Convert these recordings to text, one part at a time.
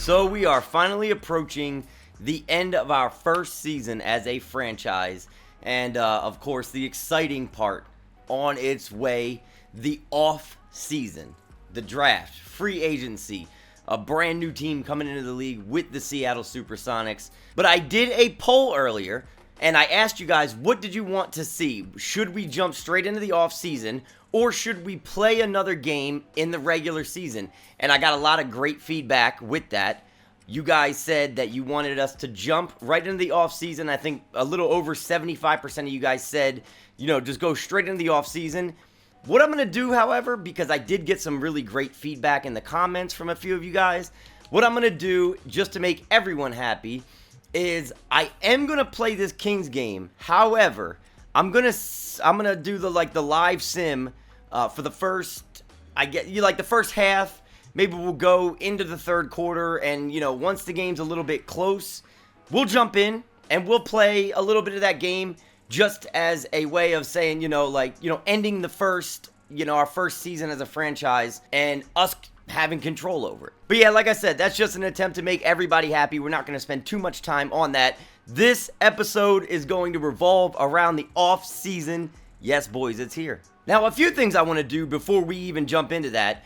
So we are finally approaching the end of our first season as a franchise. And of course, the exciting part on its way, the off season, the draft, free agency, a brand new team coming into the league with the Seattle Supersonics. But I did a poll earlier, and I asked you guys, what did you want to see? Should we jump straight into the off season, or should we play another game in the regular season? And I got a lot of great feedback with that. You guys said that you wanted us to jump right into the offseason. I think a little over 75% of you guys said, just go straight into the offseason. What I'm going to do, however, because I did get some really great feedback in the comments from a few of you guys, what I'm going to do, just to make everyone happy, is I am going to play this Kings game. However, I'm going to do the live sim for the first, the first half. Maybe we'll go into the third quarter, and, once the game's a little bit close, we'll jump in, and we'll play a little bit of that game just as a way of saying, ending the first, our first season as a franchise, and us having control over it. But yeah, like I said, that's just an attempt to make everybody happy. We're not going to spend too much time on that. This episode is going to revolve around the off season. Yes, boys, it's here. Now, a few things I want to do before we even jump into that.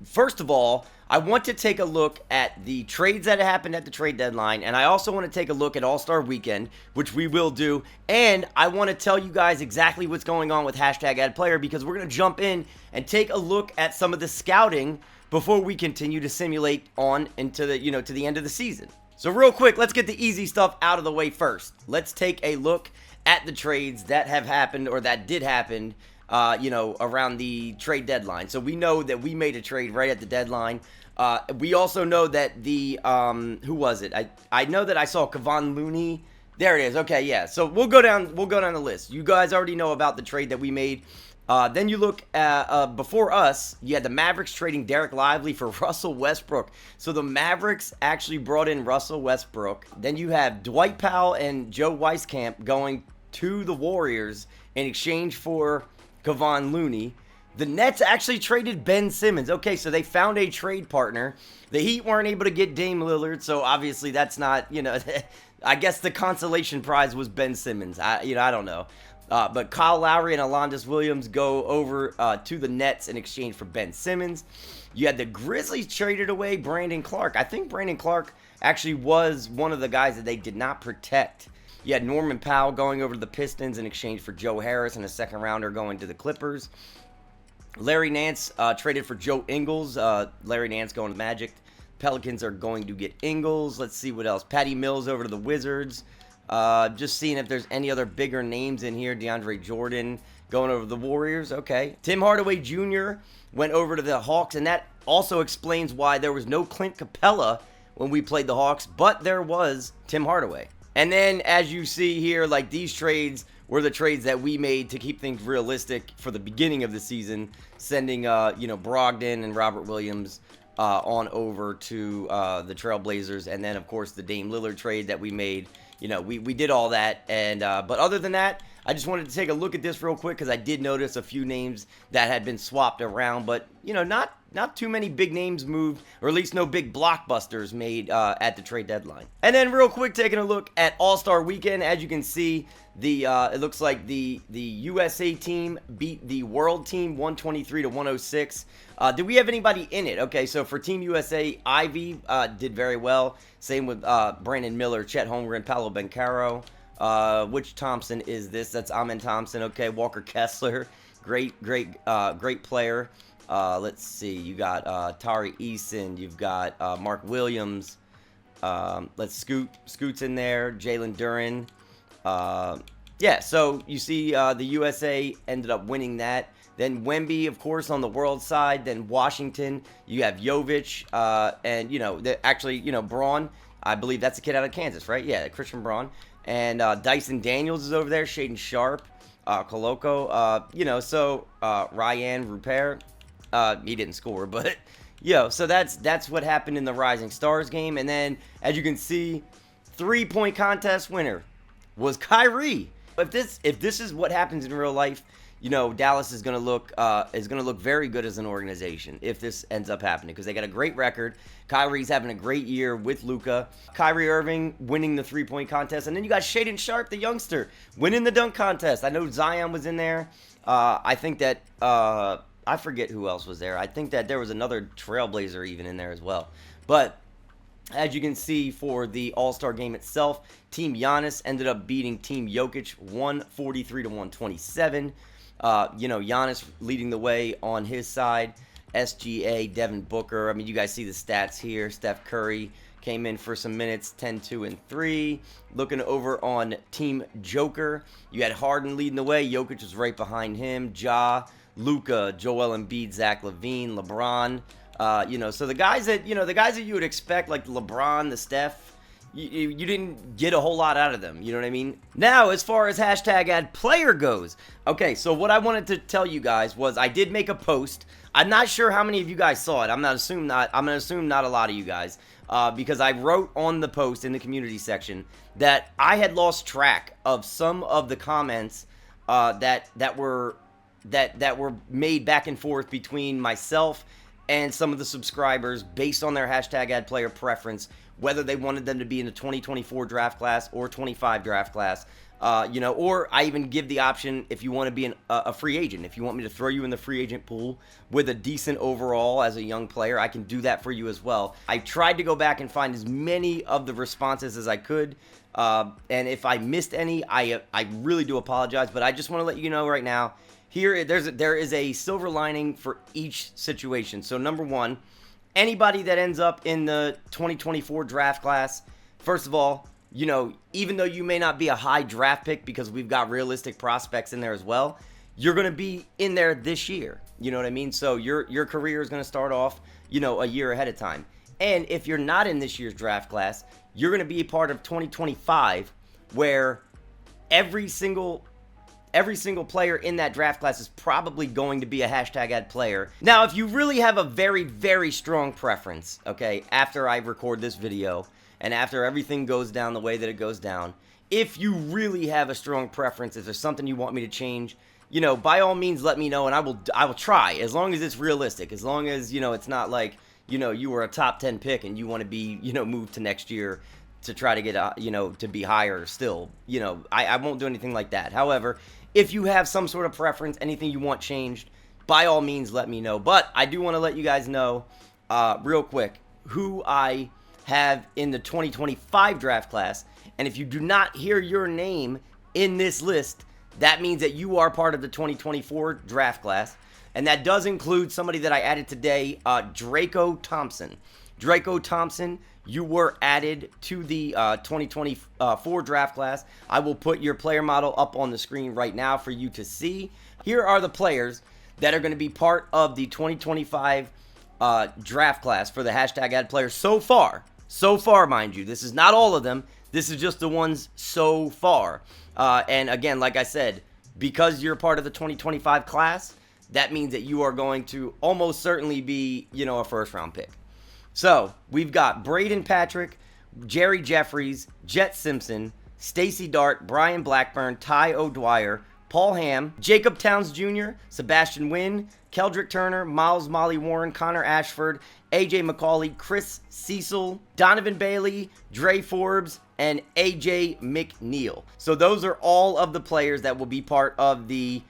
First of all, I want to take a look at the trades that happened at the trade deadline, and I also want to take a look at All-Star Weekend, which we will do, and I want to tell you guys exactly what's going on with #AddPlayer, because we're going to jump in and take a look at some of the scouting before we continue to simulate on into the, to the end of the season. So real quick, let's get the easy stuff out of the way first. Let's take a look at the trades that have happened, or that did happen, around the trade deadline. So we know that we made a trade right at the deadline. We also know that the, who was it? I know that I saw Kevon Looney. There it is. Okay, yeah. So we'll go down the list. You guys already know about the trade that we made. Then you look at, before us, you had the Mavericks trading Derek Lively for Russell Westbrook. So the Mavericks actually brought in Russell Westbrook. Then you have Dwight Powell and Joe Wieskamp going to the Warriors in exchange for Kevon Looney. The Nets actually traded Ben Simmons. Okay, so they found a trade partner. The Heat weren't able to get Dame Lillard, so obviously that's not, I guess the consolation prize was Ben Simmons. I don't know. But Kyle Lowry and Alondas Williams go over to the Nets in exchange for Ben Simmons. You had the Grizzlies traded away Brandon Clark. I think Brandon Clark actually was one of the guys that they did not protect. You had Norman Powell going over to the Pistons in exchange for Joe Harris and a second rounder going to the Clippers. Larry Nance traded for Joe Ingles. Larry Nance going to the Magic. Pelicans are going to get Ingles. Let's see what else. Patty Mills over to the Wizards. Just seeing if there's any other bigger names in here. DeAndre Jordan going over to the Warriors. Okay. Tim Hardaway Jr. went over to the Hawks, and that also explains why there was no Clint Capella when we played the Hawks, but there was Tim Hardaway. And then, as you see here, these trades were the trades that we made to keep things realistic for the beginning of the season, sending, Brogdon and Robert Williams on over to the Trailblazers. And then, of course, the Dame Lillard trade that we made. We did all that. And but other than that, I just wanted to take a look at this real quick because I did notice a few names that had been swapped around. But, not too many big names moved, or at least no big blockbusters made at the trade deadline. And then real quick, taking a look at All-Star Weekend. As you can see, it looks like the USA team beat the world team 123-106. Did we have anybody in it? Okay, so for Team USA, Ivy did very well. Same with Brandon Miller, Chet Holmgren, Paolo Banchero. Which Thompson is this? That's Amen Thompson. Okay, Walker Kessler, great player. Let's see, you got Tari Eason, you've got Mark Williams, Scoot's in there, Jalen Duren. Yeah, so you see the USA ended up winning that. Then Wemby, of course, on the world side. Then Washington, you have Jovic, and, Braun. I believe that's a kid out of Kansas, right? Yeah, Christian Braun. And Dyson Daniels is over there, Shaden Sharp, Koloko, Ryan Rupert. He didn't score, but so that's what happened in the Rising Stars game. And then, as you can see, 3-point contest winner was Kyrie. If this is what happens in real life, Dallas is going to look very good as an organization if this ends up happening, because they got a great record. Kyrie's having a great year with Luka. Kyrie Irving winning the three-point contest, and then you got Shaedon Sharpe, the youngster, winning the dunk contest. I know Zion was in there. I think that I forget who else was there. I think that there was another Trailblazer even in there as well. But as you can see, for the All-Star game itself, Team Giannis ended up beating Team Jokic 143-127. Giannis leading the way on his side. SGA, Devin Booker. I mean, you guys see the stats here. Steph Curry came in for some minutes, 10, 2, and 3. Looking over on Team Joker, you had Harden leading the way. Jokic was right behind him. Ja, Luka, Joel Embiid, Zach LaVine, LeBron. So the guys that you would expect, like LeBron, the Steph, you didn't get a whole lot out of them. You know what I mean? Now, as far as hashtag ad player goes, okay, so what I wanted to tell you guys was I did make a post. I'm not sure how many of you guys saw it. I'm gonna assume not a lot of you guys, because I wrote on the post in the community section that I had lost track of some of the comments that were made back and forth between myself and some of the subscribers based on their hashtag ad player preference, whether they wanted them to be in the 2024 draft class or 25 draft class, or I even give the option if you want to be a free agent. If you want me to throw you in the free agent pool with a decent overall as a young player, I can do that for you as well. I tried to go back and find as many of the responses as I could, and if I missed any, I really do apologize, but I just want to let you know right now, here, there is a silver lining for each situation. So, number one, anybody that ends up in the 2024 draft class, first of all, even though you may not be a high draft pick because we've got realistic prospects in there as well, you're going to be in there this year. You know what I mean? So, your career is going to start off, a year ahead of time. And if you're not in this year's draft class, you're going to be a part of 2025, where every single player in that draft class is probably going to be a hashtag ad player. Now, if you really have a very, very strong preference, okay, after I record this video and after everything goes down the way that it goes down, if you really have a strong preference, if there's something you want me to change, by all means let me know, and I will try, as long as it's realistic, as long as, it's not like, you were a top 10 pick and you want to be, moved to next year to try to get, to be higher still. I won't do anything like that. However, if you have some sort of preference, anything you want changed, by all means, let me know. But I do want to let you guys know real quick who I have in the 2025 draft class. And if you do not hear your name in this list, that means that you are part of the 2024 draft class. And that does include somebody that I added today, Draco Thompson. Draco Thompson, you were added to the 2024 draft class. I will put your player model up on the screen right now for you to see. Here are the players that are going to be part of the 2025 draft class for the hashtag ad players so far. So far, mind you. This is not all of them. This is just the ones so far. And again, like I said, because you're part of the 2025 class, that means that you are going to almost certainly be, a first-round pick. So, we've got Braden Patrick, Jerry Jeffries, Jet Simpson, Stacey Dart, Brian Blackburn, Ty O'Dwyer, Paul Ham, Jacob Towns Jr., Sebastian Wynn, Keldrick Turner, Miles Molly Warren, Connor Ashford, AJ McCauley, Chris Cecil, Donovan Bailey, Dre Forbes, and AJ McNeil. So those are all of the players that will be part of the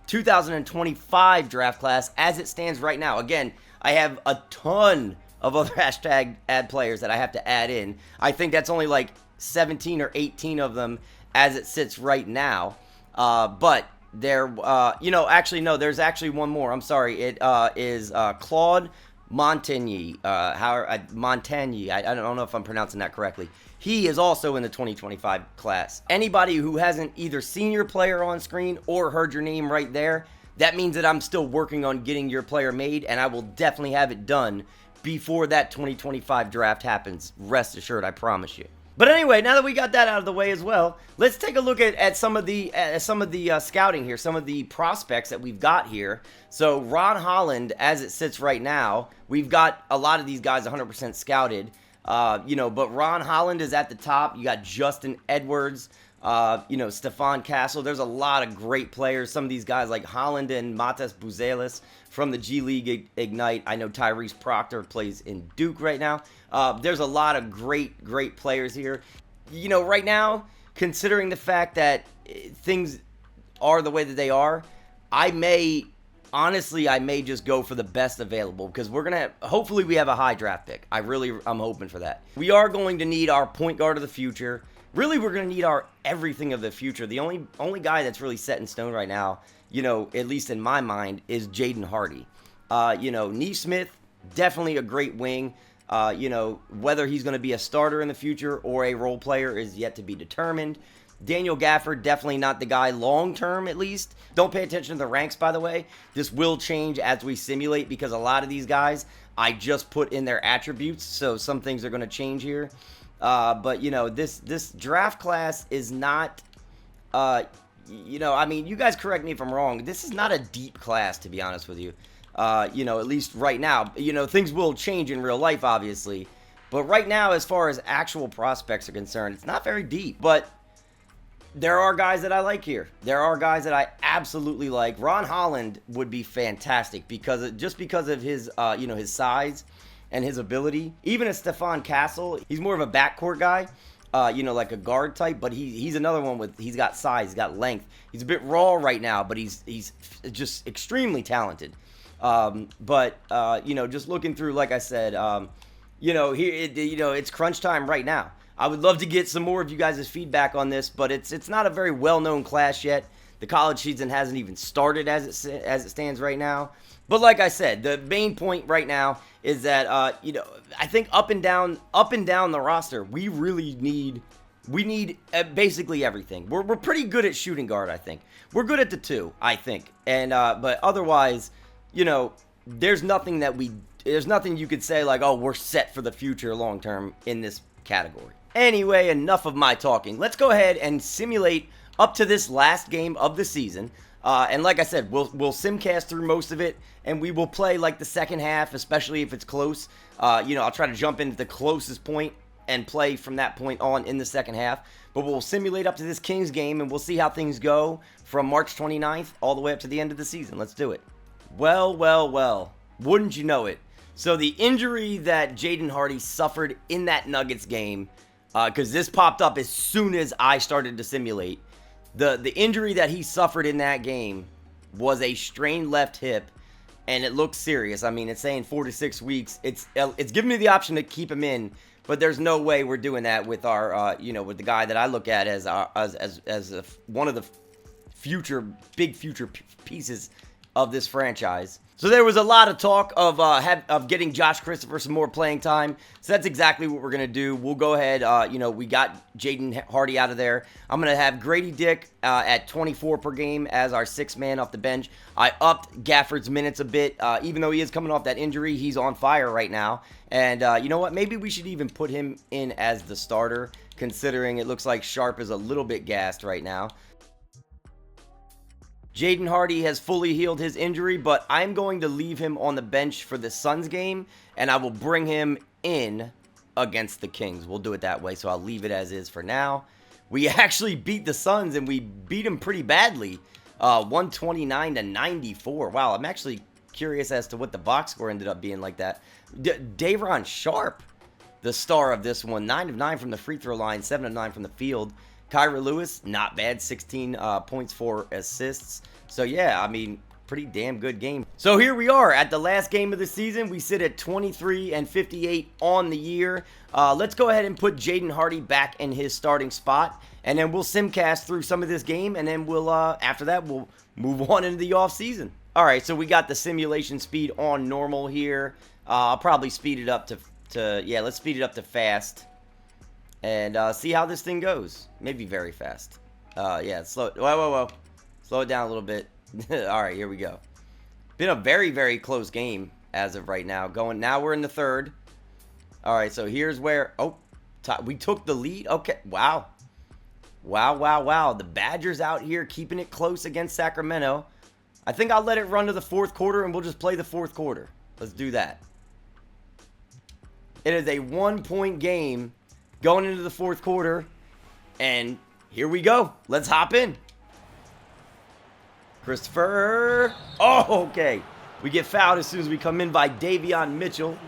2025 draft class as it stands right now. Again, I have a ton of other hashtag ad players that I have to add in. I think that's only like 17 or 18 of them as it sits right now. But there, actually, no, there's actually one more. I'm sorry. It is Claude Montagny. Montagny. I don't know if I'm pronouncing that correctly. He is also in the 2025 class. Anybody who hasn't either seen your player on screen or heard your name right there, that means that I'm still working on getting your player made, and I will definitely have it done before that 2025 draft happens. Rest assured, I promise you. But anyway, now that we got that out of the way as well, let's take a look at some of the scouting here, some of the prospects that we've got here. So Ron Holland, as it sits right now, we've got a lot of these guys 100% scouted. But Ron Holland is at the top. You got Justin Edwards, Stefan Castle. There's a lot of great players. Some of these guys like Holland and Matas Buzelis from the G League Ignite. I know Tyrese Proctor plays in Duke right now. There's a lot of great players here. Right now, considering the fact that things are the way that they are, I may just go for the best available because hopefully we have a high draft pick. I'm hoping for that. We are going to need our point guard of the future. Really, we're going to need our everything of the future. The only guy that's really set in stone right now, at least in my mind, is Jaden Hardy. Neesmith, definitely a great wing. Whether he's going to be a starter in the future or a role player is yet to be determined. Daniel Gafford, definitely not the guy long-term, at least. Don't pay attention to the ranks, by the way. This will change as we simulate because a lot of these guys, I just put in their attributes, so some things are going to change here. But this draft class is not, you guys correct me if I'm wrong. This is not a deep class, to be honest with you. At least right now. Things will change in real life, obviously. But right now, as far as actual prospects are concerned, it's not very deep. But there are guys that I like here. There are guys that I absolutely like. Ron Holland would be fantastic because of his, his size and his ability. Even a Stefan Castle, he's more of a backcourt guy, like a guard type, but he's another one he's got size, he's got length. He's a bit raw right now, but he's just extremely talented. Just looking through, like I said, it's crunch time right now. I would love to get some more of you guys' feedback on this, but it's not a very well-known class yet. The college season hasn't even started as it stands right now. But like I said, the main point right now is that I think up and down the roster, we need basically everything. We're pretty good at shooting guard, I think. We're good at the two, I think. And but otherwise, there's nothing you could say like, oh, we're set for the future long term in this category. Anyway, enough of my talking. Let's go ahead and simulate up to this last game of the season. And like I said, we'll simcast through most of it, and we will play like the second half, especially if it's close. I'll try to jump into the closest point and play from that point on in the second half. But we'll simulate up to this Kings game, and we'll see how things go from March 29th all the way up to the end of the season. Let's do it. Well, wouldn't you know it? So the injury that Jaden Hardy suffered in that Nuggets game, because this popped up as soon as I started to simulate, the injury that he suffered in that game was a strained left hip, and it looks serious. I mean, it's saying 4 to 6 weeks. It's giving me the option to keep him in, but there's no way we're doing that with our, with the guy that I look at as one of the big future pieces of this franchise. So there was a lot of talk of getting Josh Christopher some more playing time. So that's exactly what we're going to do. We'll go ahead. We got Jaden Hardy out of there. I'm going to have Grady Dick at 24 per game as our sixth man off the bench. I upped Gafford's minutes a bit. Even though he is coming off that injury, he's on fire right now. And you know what? Maybe we should even put him in as the starter, considering it looks like Sharp is a little bit gassed right now. Jaden Hardy has fully healed his injury, but I'm going to leave him on the bench for the Suns game, and I will bring him in against the Kings. We'll do it that way, so I'll leave it as is for now. We actually beat the Suns, and we beat them pretty badly, 129 to 94. Wow, I'm actually curious as to what the box score ended up being like that. Day'Ron Sharp, the star of this one, 9 of 9 from the free throw line, 7 of 9 from the field. Kyra Lewis, not bad, 16 points, 4 assists. So yeah, I mean, pretty damn good game. So here we are at the last game of the season. We sit at 23 and 58 on the year. Let's go ahead and put Jaden Hardy back in his starting spot, and then we'll simcast through some of this game, and then we'll after that we'll move on into the off season. All right, so we got the simulation speed on normal here. I'll probably speed it up let's speed it up to fast. And see how this thing goes. Maybe very fast. Whoa. Slow it down a little bit. All right, here we go. Been a very, very close game as of right now. Now we're in the third. All right, so here's where... we took the lead. Okay, wow. Wow. The Badgers out here keeping it close against Sacramento. I think I'll let it run to the fourth quarter, and we'll just play the fourth quarter. Let's do that. It is a 1-point game going into the fourth quarter, and Here we go. Let's hop in. Christopher. Oh, okay. We get fouled as soon as we come in by Davion Mitchell.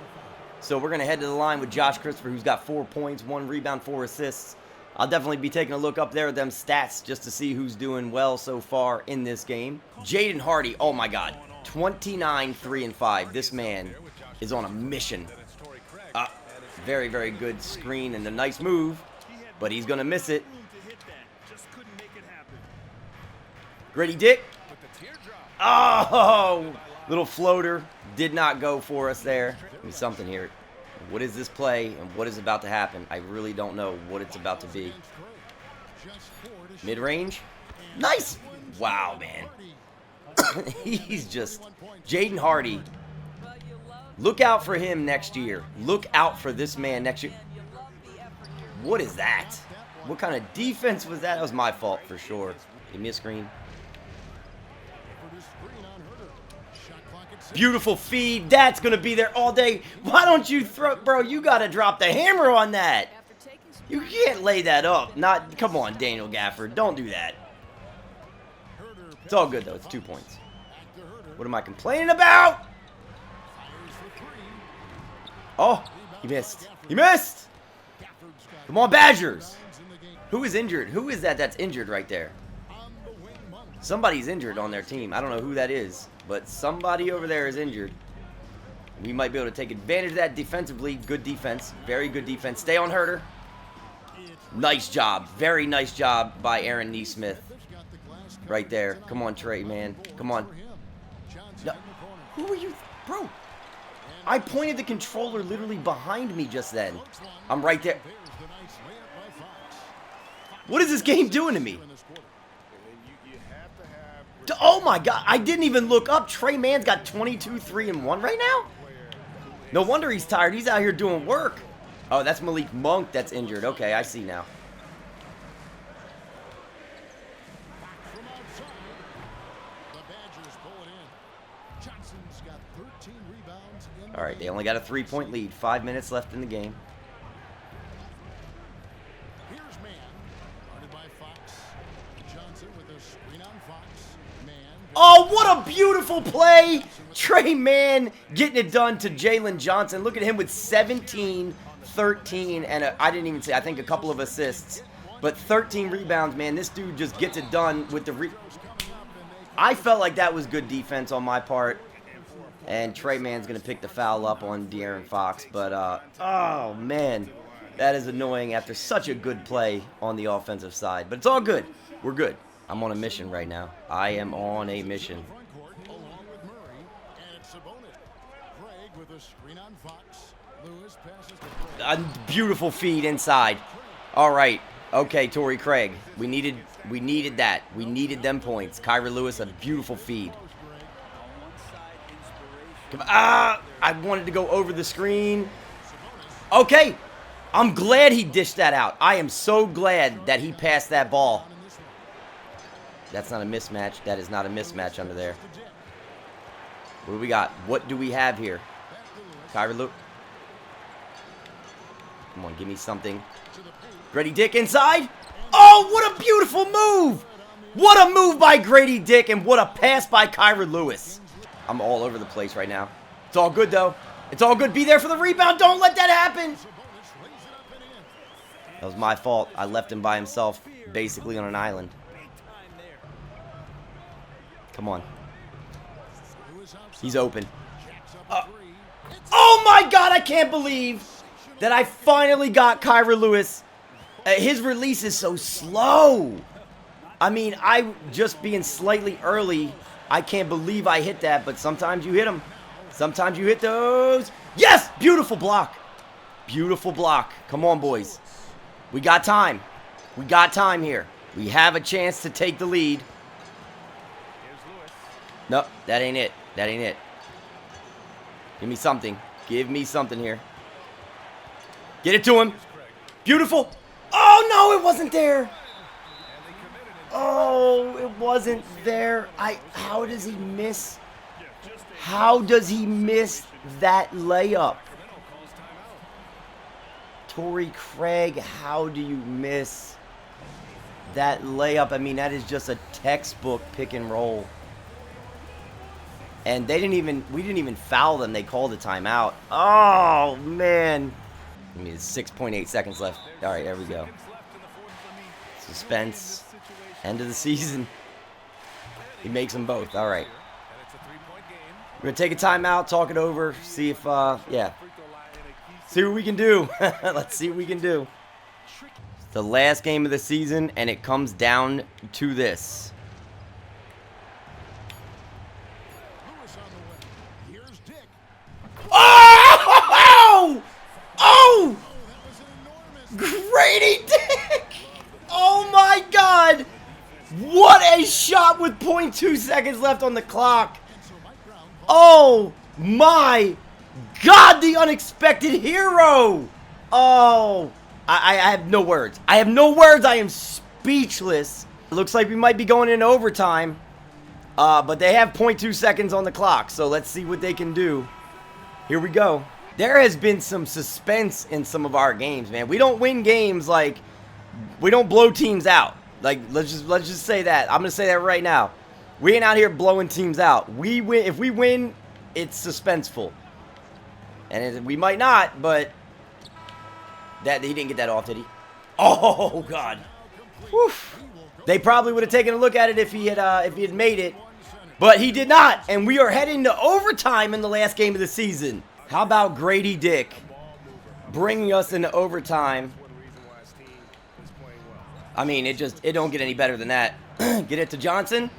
So we're going to head to the line with Josh Christopher, who's got 4 points, 1 rebound, 4 assists. I'll definitely be taking a look up there at them stats just to see who's doing well so far in this game. Jaden Hardy, oh my God, 29, 3 and 5. This man is on a mission. Very, very good screen and a nice move, but he's going to miss it. Grady Dick. Oh, little floater. Did not go for us there. Give me something here. What is this play and what is about to happen? I really don't know what it's about to be. Mid-range. Nice. Wow, man. He's just... Jaden Hardy. Look out for him next year. Look out for this man next year. What is that? What kind of defense was that? That was my fault for sure. Give me a screen. Beautiful feed. That's going to be there all day. Why don't you throw... Bro, you got to drop the hammer on that. You can't lay that up. Not... Come on, Daniel Gafford. Don't do that. It's all good, though. It's 2 points. What am I complaining about? Oh, he missed. He missed. Come on, Badgers. Who is injured? Who is that that's injured right there? Somebody's injured on their team. I don't know who that is, but somebody over there is injured. We might be able to take advantage of that defensively. Good defense. Very good defense. Stay on Herter. Nice job. Very nice job by Aaron Neesmith. Right there. Come on, Trey, man. Come on. No. Who are you? Bro. I pointed the controller literally behind me just then. I'm right there. What is this game doing to me? Oh my God, I didn't even look up. Trey Mann's got 22, 3 and 1 right now? No wonder he's tired. He's out here doing work. Oh, that's Malik Monk that's injured. Okay, I see now. All right, they only got a 3-point lead. 5 minutes left in the game. Oh, what a beautiful play. Trey Mann getting it done to Jalen Johnson. Look at him with 17, 13, and I didn't even say, I think a couple of assists. But 13 rebounds, man. This dude just gets it done with the I felt like that was good defense on my part. And Trey Mann's going to pick the foul up on De'Aaron Fox. But, oh, man. That is annoying after such a good play on the offensive side. But it's all good. We're good. I'm on a mission right now. I am on a mission. A beautiful feed inside. All right. Okay, Torrey Craig. We needed that. We needed them points. Kyra Lewis, a beautiful feed. I wanted to go over the screen. Okay. I'm glad he dished that out. I am so glad that he passed that ball. That's not a mismatch. That is not a mismatch under there. What do we got? What do we have here? Kyra Lewis. Come on, give me something. Grady Dick inside. Oh, what a beautiful move. What a move by Grady Dick and what a pass by Kyra Lewis. I'm all over the place right now. It's all good, though. It's all good. Be there for the rebound. Don't let that happen. That was my fault. I left him by himself, basically on an island. Come on. He's open. Oh my God, I can't believe that I finally got Kyra Lewis. His release is so slow. I mean, I just being slightly early, I can't believe I hit that, but sometimes you hit them. Sometimes you hit those. Yes, beautiful block. Beautiful block. Come on, boys. We got time. We got time here. We have a chance to take the lead. Nope, that ain't it. That ain't it. Give me something. Give me something here. Get it to him. Beautiful. Oh, no, it wasn't there. Oh, it wasn't there. How does he miss? How does he miss that layup? Torrey Craig, how do you miss that layup, I mean, that is just a textbook pick and roll. And we didn't even foul them. They called a timeout. Oh, man. I mean, it's 6.8 seconds left. All right, there we go. Suspense. End of the season. He makes them both. All right. We're going to take a timeout, talk it over, see if, yeah. See what we can do. Let's see what we can do. The last game of the season, and it comes down to this. Oh! Oh! Grady Dick! Oh my God! What a shot with 0.2 seconds left on the clock. Oh my God, the unexpected hero! Oh, I have no words. I have no words. I am speechless. It looks like we might be going into overtime. But they have 0.2 seconds on the clock, so let's see what they can do. Here we go. There has been some suspense in some of our games, man. We don't win games like we don't blow teams out. Like let's just say that. I'm gonna say that right now. We ain't out here blowing teams out. We win. If we win, it's suspenseful. And we might not, but that he didn't get that off, did he? Oh God. Whew. They probably would have taken a look at it if he had made it, but he did not. And we are heading to overtime in the last game of the season. How about Grady Dick bringing us into overtime? I mean, it don't get any better than that. Get it to Johnson.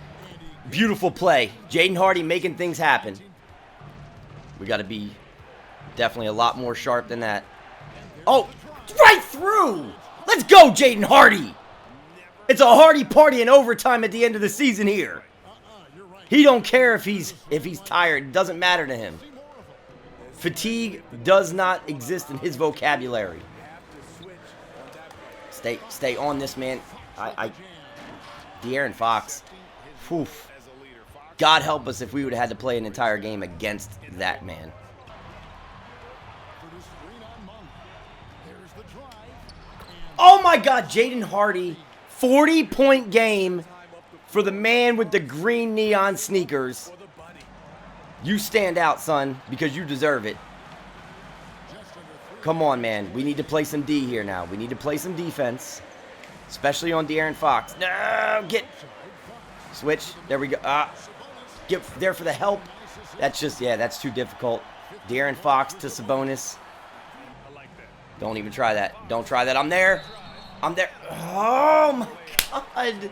Beautiful play. Jaden Hardy making things happen. We got to be definitely a lot more sharp than that. Oh, right through. Let's go, Jaden Hardy. It's a Hardy party in overtime at the end of the season here. He don't care if he's tired. It doesn't matter to him. Fatigue does not exist in his vocabulary. Stay on this, man. De'Aaron Fox. Oof. God help us if we would have had to play an entire game against that man. Oh my God, Jaden Hardy. 40-point game for the man with the green neon sneakers. You stand out, son, because you deserve it. Come on, man. We need to play some D here now. We need to play some defense, especially on De'Aaron Fox. No, get switch. There we go. Get there for the help. That's just, yeah, that's too difficult. De'Aaron Fox to Sabonis. Don't even try that. Don't try that. I'm there. I'm there. Oh, my God.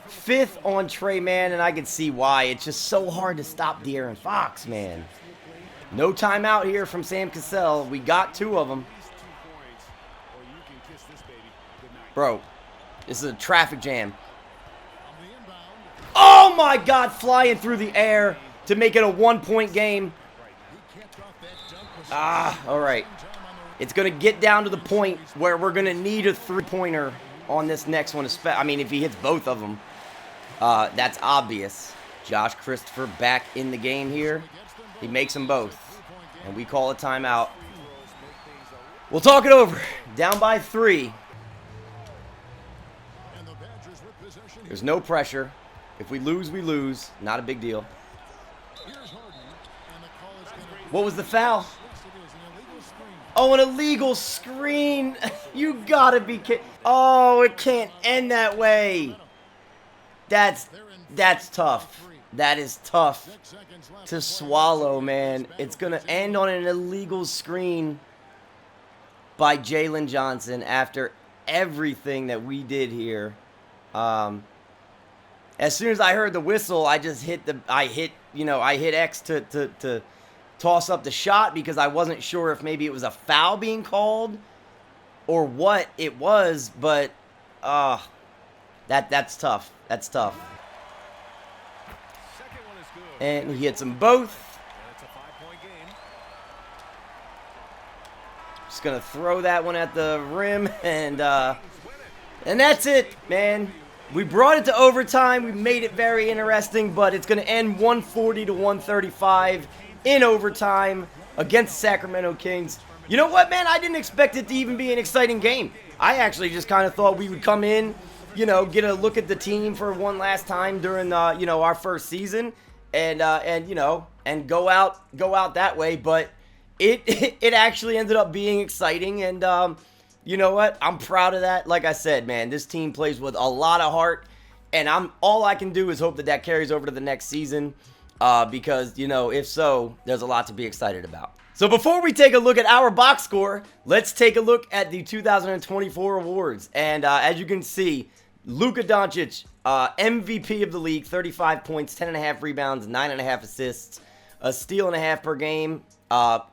Fifth on Trey, man, and I can see why. It's just so hard to stop De'Aaron Fox, man. No timeout here from Sam Cassell. We got two of them. Bro, this is a traffic jam. Oh, my God, flying through the air to make it a one-point game. All right. It's going to get down to the point where we're going to need a three-pointer on this next one. I mean, if he hits both of them, that's obvious. Josh Christopher back in the game here. He makes them both. And we call a timeout. We'll talk it over. Down by 3. There's no pressure. If we lose, we lose. Not a big deal. What was the foul? Oh, an illegal screen. You gotta be kidding. Oh, it can't end that way. That's tough. That is tough to swallow, man. It's going to end on an illegal screen by Jalen Johnson after everything that we did here. As soon as I heard the whistle, I just hit X to toss up the shot because I wasn't sure if maybe it was a foul being called or what it was, but that's tough. That's tough. And he hits them both. Just gonna throw that one at the rim, and that's it, man. We brought it to overtime. We made it very interesting, but it's gonna end 140 to 135 in overtime against the Sacramento Kings. You know what, man? I didn't expect it to even be an exciting game. I actually just kind of thought we would come in get a look at the team for one last time during our first season, and go out that way. But it actually ended up being exciting, and you know what? I'm proud of that. Like I said, man, this team plays with a lot of heart, and all I can do is hope that carries over to the next season, because if so, there's a lot to be excited about. So before we take a look at our box score, let's take a look at the 2024 awards. And as you can see, Luka Doncic, MVP of the league, 35 points, 10.5 rebounds, 9.5 assists, a steal and a half per game.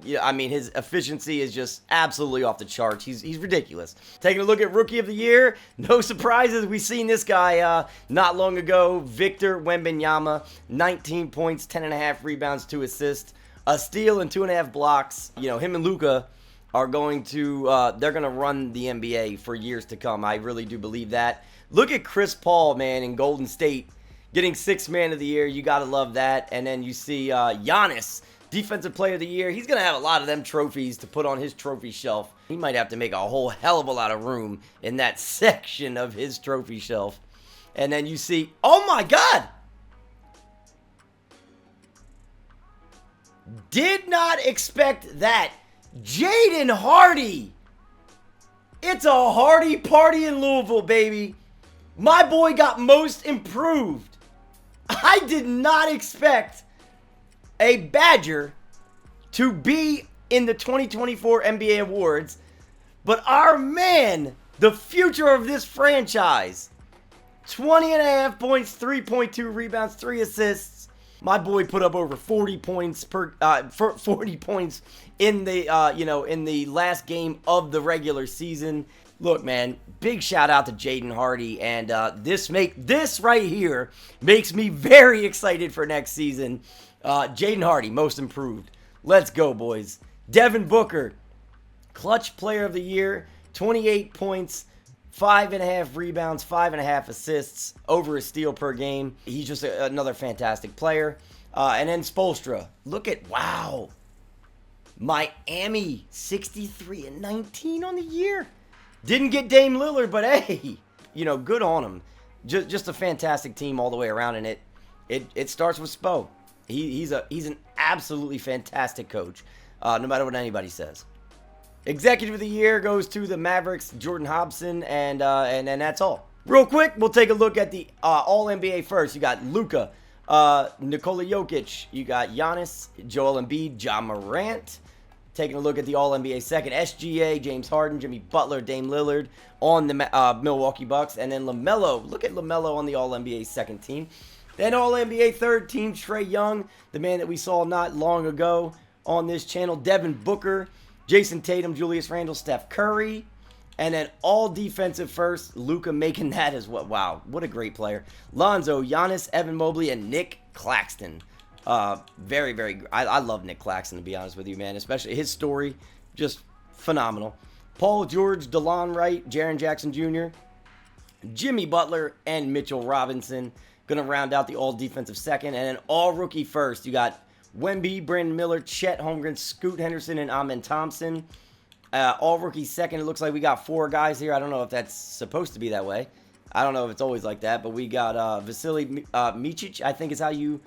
His efficiency is just absolutely off the charts. He's ridiculous. Taking a look at Rookie of the Year, no surprises. We seen this guy not long ago, Victor Wembanyama, 19 points, 10.5 rebounds, 2 assists, a steal and 2.5 blocks. Him and Luka are going to run the NBA for years to come. I really do believe that. Look at Chris Paul, man, in Golden State, getting 6th Man of the Year. You got to love that. And then you see Giannis, Defensive Player of the Year. He's going to have a lot of them trophies to put on his trophy shelf. He might have to make a whole hell of a lot of room in that section of his trophy shelf. And then you see, oh my God! Did not expect that. Jaden Hardy. It's a Hardy party in Louisville, baby. My boy got most improved. I did not expect a Badger to be in the 2024 NBA Awards, but our man, the future of this franchise, 20.5 points, 3.2 rebounds, 3 assists. My boy put up over 40 points in the last game of the regular season. Look, man, big shout out to Jaden Hardy, and this right here makes me very excited for next season. Jaden Hardy, most improved. Let's go, boys. Devin Booker, Clutch Player of the Year, 28 points, 5.5 rebounds, 5.5 assists, over a steal per game. He's just another fantastic player. And then Spoelstra. Look at, wow. Miami, 63-19 on the year. Didn't get Dame Lillard, but hey, good on him. Just a fantastic team all the way around, and it starts with Spo. He's an absolutely fantastic coach, no matter what anybody says. Executive of the Year goes to the Mavericks, Jordan Hobson, and that's all. Real quick, we'll take a look at the All-NBA first. You got Luka, Nikola Jokic, you got Giannis, Joel Embiid, Ja Morant. Taking a look at the All-NBA second, SGA, James Harden, Jimmy Butler, Dame Lillard on the Milwaukee Bucks, and then LaMelo. Look at LaMelo on the All-NBA second team. Then All-NBA third team, Trae Young, the man that we saw not long ago on this channel, Devin Booker, Jason Tatum, Julius Randle, Steph Curry, and then all defensive first, Luka making that as well. Wow, what a great player. Lonzo, Giannis, Evan Mobley, and Nick Claxton. Very, very, I love Nick Claxton, to be honest with you, man. Especially his story, just phenomenal. Paul George, DeLon Wright, Jaren Jackson Jr., Jimmy Butler, and Mitchell Robinson. Going to round out the all-defensive second. And then all-rookie first, you got Wemby, Brandon Miller, Chet Holmgren, Scoot Henderson, and Amen Thompson. All-rookie second, it looks like we got 4 guys here. I don't know if that's supposed to be that way. I don't know if it's always like that. But we got Vasily Micic, I think is how you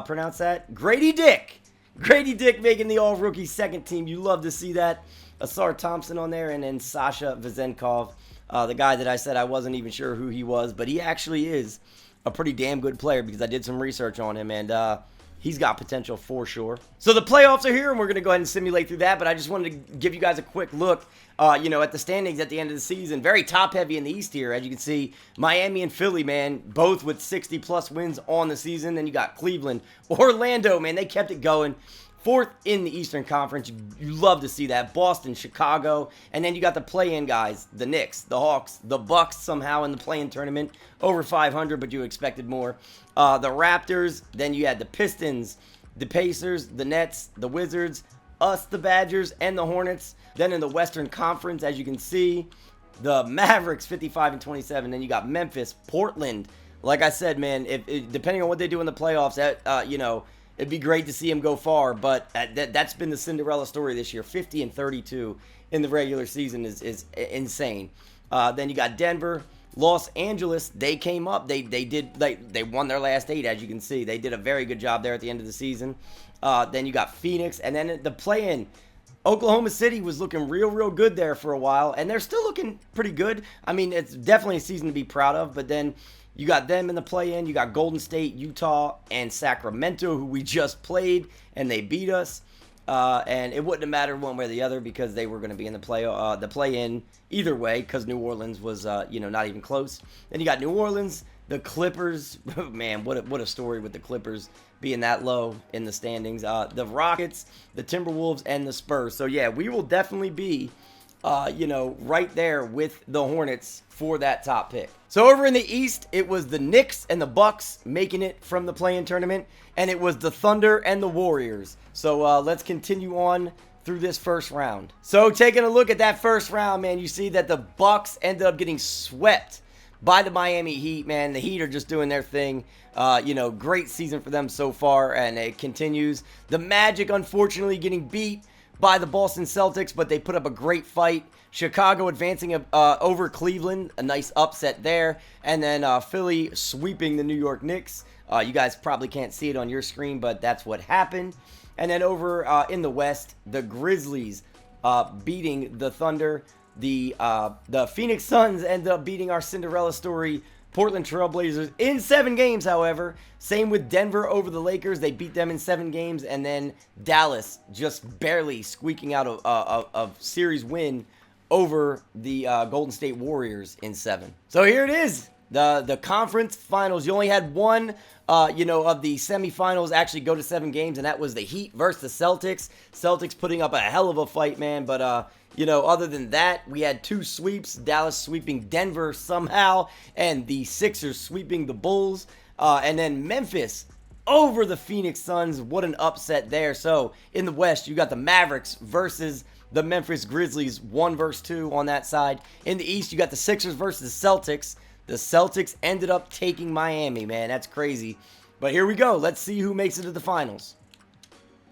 pronounce that. Grady Dick making the all-rookie second team. You love to see that. Asar Thompson on there, and then Sasha Vezenkov, the guy that I said I wasn't even sure who he was, but he actually is a pretty damn good player because I did some research on him, and he's got potential for sure. So the playoffs are here, and we're going to go ahead and simulate through that, but I just wanted to give you guys a quick look, at the standings at the end of the season. Very top-heavy in the East here. As you can see, Miami and Philly, man, both with 60-plus wins on the season. Then you got Cleveland, Orlando, man, they kept it going. 4th in the Eastern Conference. You love to see that. Boston, Chicago. And then you got the play-in guys. The Knicks, the Hawks, the Bucks somehow in the play-in tournament. Over 500, but you expected more. The Raptors. Then you had the Pistons, the Pacers, the Nets, the Wizards, us, the Badgers, and the Hornets. Then in the Western Conference, as you can see, the Mavericks, 55-27. Then you got Memphis, Portland. Like I said, man, depending on what they do in the playoffs, it'd be great to see him go far, but that's been the Cinderella story this year. 50-32 in the regular season is insane. Then you got Denver, Los Angeles, they came up. They won their last 8, as you can see. They did a very good job there at the end of the season. Then you got Phoenix, and then the play-in. Oklahoma City was looking real good there for a while, and they're still looking pretty good. I mean, it's definitely a season to be proud of, but then you got them in the play-in. You got Golden State, Utah, and Sacramento, who we just played, and they beat us. And it wouldn't have mattered one way or the other because they were going to be in the play-in either way because New Orleans was, not even close. Then you got New Orleans, the Clippers. Man, what a story with the Clippers being that low in the standings. The Rockets, the Timberwolves, and the Spurs. So, yeah, we will definitely be, right there with the Hornets for that top pick. So over in the East, it was the Knicks and the Bucks making it from the play-in tournament, and it was the Thunder and the Warriors. So let's continue on through this first round. So taking a look at that first round, man, you see that the Bucks ended up getting swept by the Miami Heat, man. The Heat are just doing their thing. Great season for them so far, and it continues. The Magic, unfortunately, getting beat by the Boston Celtics, but they put up a great fight. Chicago advancing over Cleveland, a nice upset there. And then Philly sweeping the New York Knicks. You guys probably can't see it on your screen, but that's what happened. And then over in the West, the Grizzlies beating the Thunder. The Phoenix Suns end up beating our Cinderella story Portland Trail Blazers in 7 games, however. Same with Denver over the Lakers. They beat them in 7 games. And then Dallas just barely squeaking out a series win over the Golden State Warriors in 7. So here it is. The conference finals. You only had one, of the semifinals actually go to 7 games, and that was the Heat versus the Celtics. Celtics putting up a hell of a fight, man. But, other than that, we had 2 sweeps. Dallas sweeping Denver somehow, and the Sixers sweeping the Bulls. And then Memphis over the Phoenix Suns. What an upset there. So, in the West, you got the Mavericks versus the Memphis Grizzlies, 1 versus 2 on that side. In the East, you got the Sixers versus the Celtics. The Celtics ended up taking Miami, man. That's crazy. But here we go. Let's see who makes it to the finals.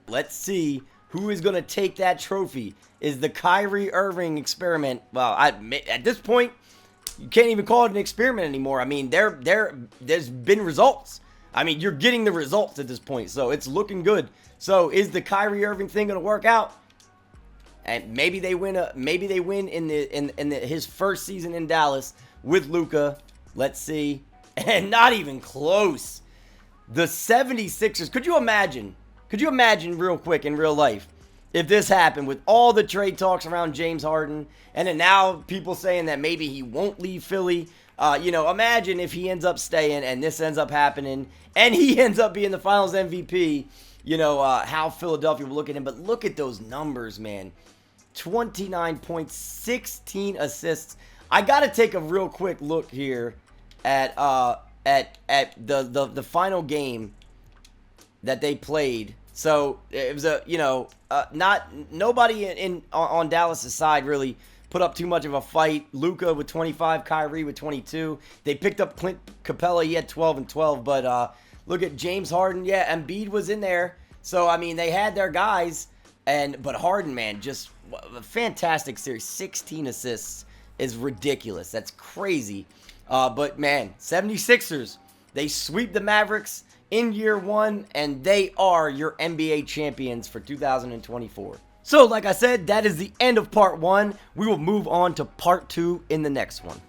Let's see who is going to take that trophy. Is the Kyrie Irving experiment? Well, at this point, you can't even call it an experiment anymore. I mean, there's been results. I mean, you're getting the results at this point, so it's looking good. So is the Kyrie Irving thing going to work out? And maybe they win. Maybe they win in his first season in Dallas with Luka. Let's see. And not even close. The 76ers. Could you imagine? Could you imagine real quick in real life if this happened with all the trade talks around James Harden, and then now people saying that maybe he won't leave Philly? Imagine if he ends up staying and this ends up happening and he ends up being the Finals MVP. How Philadelphia will look at him. But look at those numbers, man. 29 points, 16 assists. I got to take a real quick look here at the final game that they played. So it was nobody on Dallas' side really put up too much of a fight. Luka with 25, Kyrie with 22. They picked up Clint Capella. He had 12 and 12. But look at James Harden. Yeah, Embiid was in there. So, I mean, they had their guys. But Harden, man, just a fantastic series. 16 assists is ridiculous. That's crazy. But, man, 76ers, they sweep the Mavericks in year 1, and they are your NBA champions for 2024. So, like I said, that is the end of part 1. We will move on to part 2 in the next one.